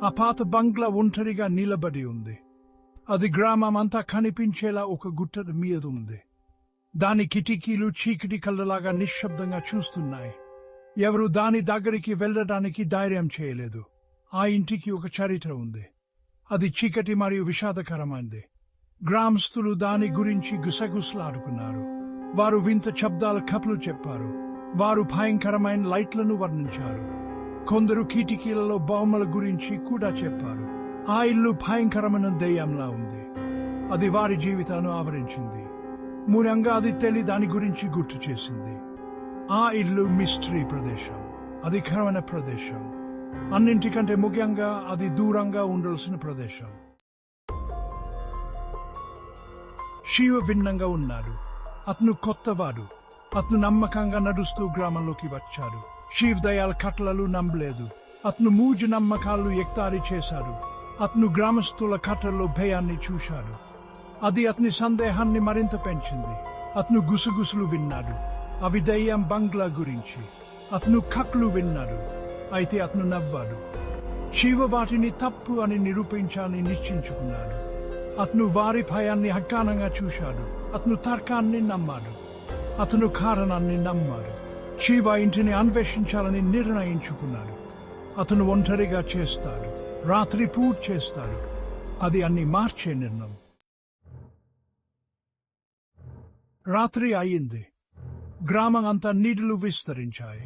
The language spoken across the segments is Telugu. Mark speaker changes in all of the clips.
Speaker 1: ఆ పాత బంగ్లా ఒంటరిగా నిలబడి ఉంది. అది గ్రామం అంతా కనిపించేలా ఒక గుట్ట మీద ఉంది. దాని కిటికీలు చీకటి కళ్ళలాగా నిశ్శబ్దంగా చూస్తున్నాయి. ఎవరు దాని దగ్గరికి వెళ్లడానికి ధైర్యం చేయలేదు. ఆ ఇంటికి ఒక చరిత్ర ఉంది. అది చీకటి మరియు విషాదకరమైంది. గ్రామస్తులు దాని గురించి గుసగుసలాడుకున్నారు. వారు వింత శబ్దాల కథలు చెప్పారు. వారు భయంకరమైన లైట్లను వర్ణించారు. కొందరు కిటికీలలో బొమ్మల గురించి కూడా చెప్పారు. ఆ ఇల్లు భయంకరమైన దెయ్యంలా ఉంది. అది వారి జీవితాలను ఆవరించింది. మూలంగా అది దాని గురించి గుర్తు చేసింది. ఆ ఇల్లు మిస్టరీ ప్రదేశం, అధికరమైన ప్రదేశం, అన్నింటికంటే ముఖ్యంగా అది దూరంగా ఉండాల్సిన ప్రదేశం. శివ భిన్నంగా ఉన్నాడు. అతను కొత్తవాడు. అతను నమ్మకంగా నడుస్తూ గ్రామంలోకి వచ్చాడు. శివ్ దయాల కట్టలను నమ్మలేదు. అతను మూజ నమ్మకాలు ఎక్తారి చేశాడు. అతను గ్రామస్తుల కట్టల్లో భయాన్ని చూశాడు. అది అతని సందేహాన్ని మరింత పెంచింది. అతను గుసగుసలు విన్నాడు. అవి దయ్యం బంగ్లా గురించి. అతను కక్లు విన్నాడు. అయితే అతను నవ్వాడు. శివ వాటిని తప్పు అని నిరూపించాలని నిశ్చయించుకున్నాడు. అతను వారి భయాన్ని అజ్ఞానంగా చూశాడు. అతను తర్కాన్ని నమ్మాడు. అతను కారణాన్ని నమ్మాడు. శివ ఇంటిని అన్వేషించాలని నిర్ణయించుకున్నాడు. అతను ఒంటరిగా చేస్తాడు. రాత్రి పూజ చేస్తాడు. అది అన్ని మార్చే నిర్ణయం. రాత్రి అయింది. గ్రామం అంతా నీడలు విస్తరించాయి.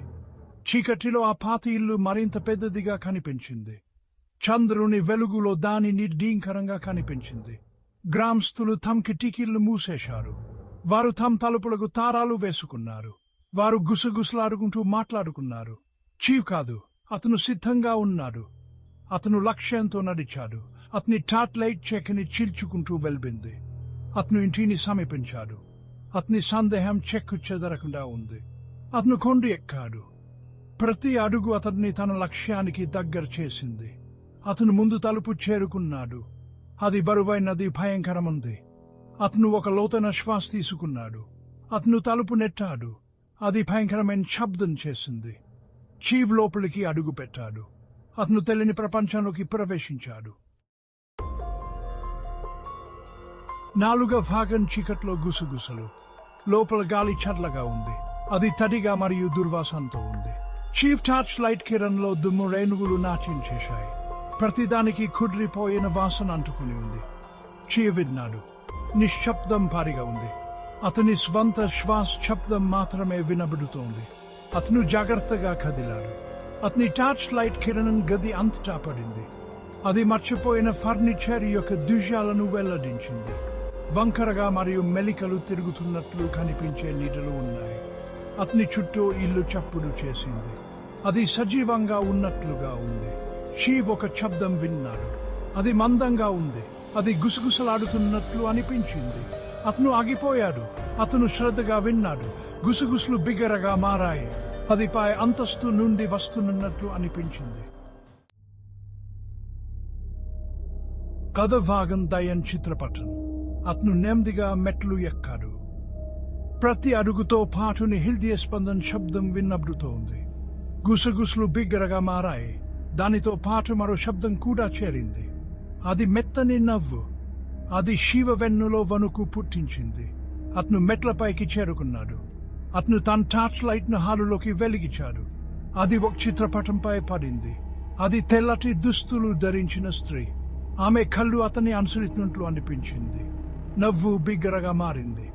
Speaker 1: చీకటిలో ఆ పాత ఇల్లు మరింత పెద్దదిగా కనిపించింది. చంద్రుని వెలుగులో దాని నిర్డీంకరంగా కనిపించింది. గ్రామస్తులు తమ కిటికీలు మూసేశారు. వారు తమ తలుపులకు తారాలు వేసుకున్నారు. వారు గుసగుసలాడుకుంటూ మాట్లాడుకున్నారు. చీవ్ కాదు, అతను సిద్ధంగా ఉన్నాడు. అతను లక్ష్యంతో నడిచాడు. అతని టార్చ్ లైట్ చెక్కని చీల్చుకుంటూ వెళ్పింది. అతను ఇంటిని సమీపించాడు. అతని సందేహం చెక్కు చెదరకుండా ఉంది. అతను కొండ ఎక్కాడు. ప్రతి అడుగు అతన్ని తన లక్ష్యానికి దగ్గర చేసింది. అతను ముందు తలుపు చేరుకున్నాడు. అది బరువైనది, భయంకరముంది. అతను ఒక లోతైన శ్వాస తీసుకున్నాడు. అతను తలుపు నెట్టాడు. అది భయంకరమైన శబ్దం చేసింది. చీవ్ లోపలికి అడుగు పెట్టాడు. అతను తెలియని ప్రపంచంలోకి ప్రవేశించాడు. 4వ భాగం చీకట్లో గుసగుసలు. లోపల గాలి చల్లగా ఉంది. అది తడిగా మరియు దుర్వాసనతో ఉంది. చీవ్ టార్చ్ లైట్ కిరణంలో దుమ్ము రేణువులు నాట్యం చేశాయి. ప్రతిదానికి కుడ్రిపోయిన వాసన అంటుకుని ఉంది. చీవ్ విన్నాడు. నిశ్శబ్దం భారీగా ఉంది. అతని స్వంత శ్వాస శబ్దం మాత్రమే వినబడుతోంది. అతను జాగ్రత్తగా కదిలాడు. అతని టార్చ్ లైట్ కిరణం గది అంతటా పడింది. అది మర్చిపోయిన ఫర్నిచర్ యొక్క దృశ్యాలను వెల్లడించింది. వంకరగా మరియు మెలికలు తిరుగుతున్నట్లు కనిపించే నీడలు ఉన్నాయి. అతని చుట్టూ ఇల్లు చప్పుడు చేసింది. అది సజీవంగా ఉన్నట్లుగా ఉంది. షీవ్ ఒక శబ్దం విన్నాడు. అది మందంగా ఉంది. అది గుసగుసలాడుతున్నట్లు అనిపించింది. అతను ఆగిపోయాడు. అతను శ్రద్ధగా విన్నాడు. గుసగుసలు బిగ్గరగా మారాయి. అది పై అంతస్తు నుండి వస్తున్నట్లు అనిపించింది. కథ భాగం దయ్యం చిత్రపటం. అతను నెమ్మదిగా మెట్లు ఎక్కాడు. ప్రతి అడుగుతో పాటుని హృదయ స్పందన శబ్దం వినబడుతోంది. గుసగుసలు బిగ్గరగా మారాయి. దానితో పాటు మరో శబ్దం కూడా చేరింది. అది మెత్తని నవ్వు. అది శివ వెన్నులో వణుకు పుట్టించింది. అతను మెట్లపైకి చేరుకున్నాడు. అతను తన టార్చ్ లైట్ ను హాలులోకి వెలిగించాడు. అది ఒక చిత్రపటంపై పడింది. అది తెల్లటి దుస్తులు ధరించిన స్త్రీ. ఆమె కళ్ళు అతన్ని అనుసరిస్తున్నట్లు అనిపించింది. నవ్వు బిగ్గరగా మారింది.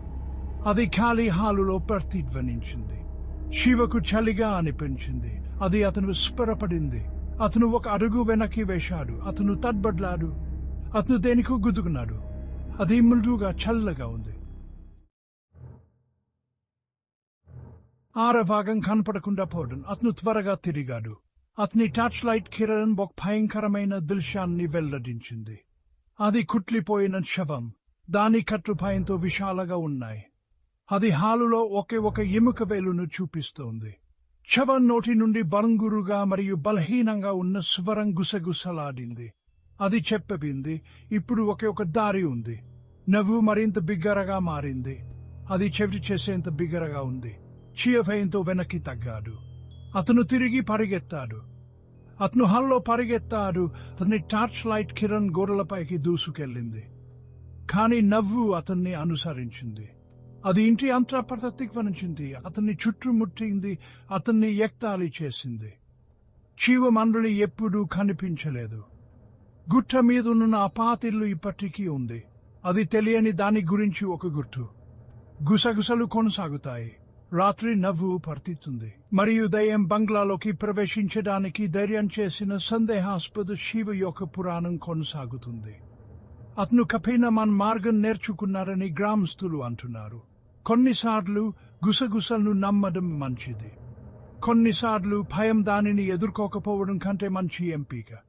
Speaker 1: అది ఖాళీ హాలులో ప్రతిధ్వనించింది. శివకు చలిగా అనిపించింది. అది అతను విస్ఫరపడింది. అతను ఒక అడుగు వెనక్కి వేశాడు. అతను తడ్బడ్లాడు. అతను దేనికో గుద్దుకున్నాడు. అది మృదువుగా చల్లగా ఉంది. 6వ భాగం కనపడకుండా పోవడం. అతను త్వరగా తిరిగాడు. అతని టార్చ్ లైట్ కిరణం ఒక భయంకరమైన దృశ్యాన్ని వెల్లడించింది. అది కుట్లిపోయిన శవం. దాని కట్లు భయంతో విశాలంగా ఉన్నాయి. అది హాలులో ఒకే ఒక ఎముక వేలును చూపిస్తోంది. శవం నోటి నుండి బంగురుగా మరియు బలహీనంగా ఉన్న స్వరం గుసగుసలాడింది. అది చెప్పబడింది, ఇప్పుడు ఒకే ఒక దారి ఉంది. నవ్వు మరింత బిగ్గరగా మారింది. అది చెవిటి చేసేంత బిగ్గరగా ఉంది. చీయ భయంతో వెనక్కి తగ్గాడు. అతను తిరిగి పరిగెత్తాడు. అతను హాల్లో పరిగెత్తాడు. అతని టార్చ్ లైట్ కిరణ్ గోడలపైకి దూసుకెళ్ళింది. కాని నవ్వు అతన్ని అనుసరించింది. అది ఇంటి అంతా ప్రతిధ్వనించింది. అతన్ని చుట్టుముట్టింది. అతన్ని ఎక్తాళి చేసింది. జీవమండలి ఎప్పుడూ కనిపించలేదు. గుట్ట మీదున్న ఆ పాతిల్లు ఇప్పటికీ ఉంది. అది తెలియని దాని గురించి ఒక గుర్తు. గుసగుసలు కొనసాగుతాయి. రాత్రి నవ్వు పర్తిస్తుంది. మరియు దయ్యం బంగ్లాలోకి ప్రవేశించడానికి ధైర్యం చేసిన సందేహాస్పద శివ యొక్క పురాణం కొనసాగుతుంది. అతను కపినమన్ మార్గం నేర్చుకున్నారని గ్రామస్తులు అంటున్నారు. కొన్నిసార్లు గుసగుసలను నమ్మడం మంచిది. కొన్నిసార్లు భయం దానిని ఎదుర్కోకపోవడం కంటే మంచి ఎంపిక.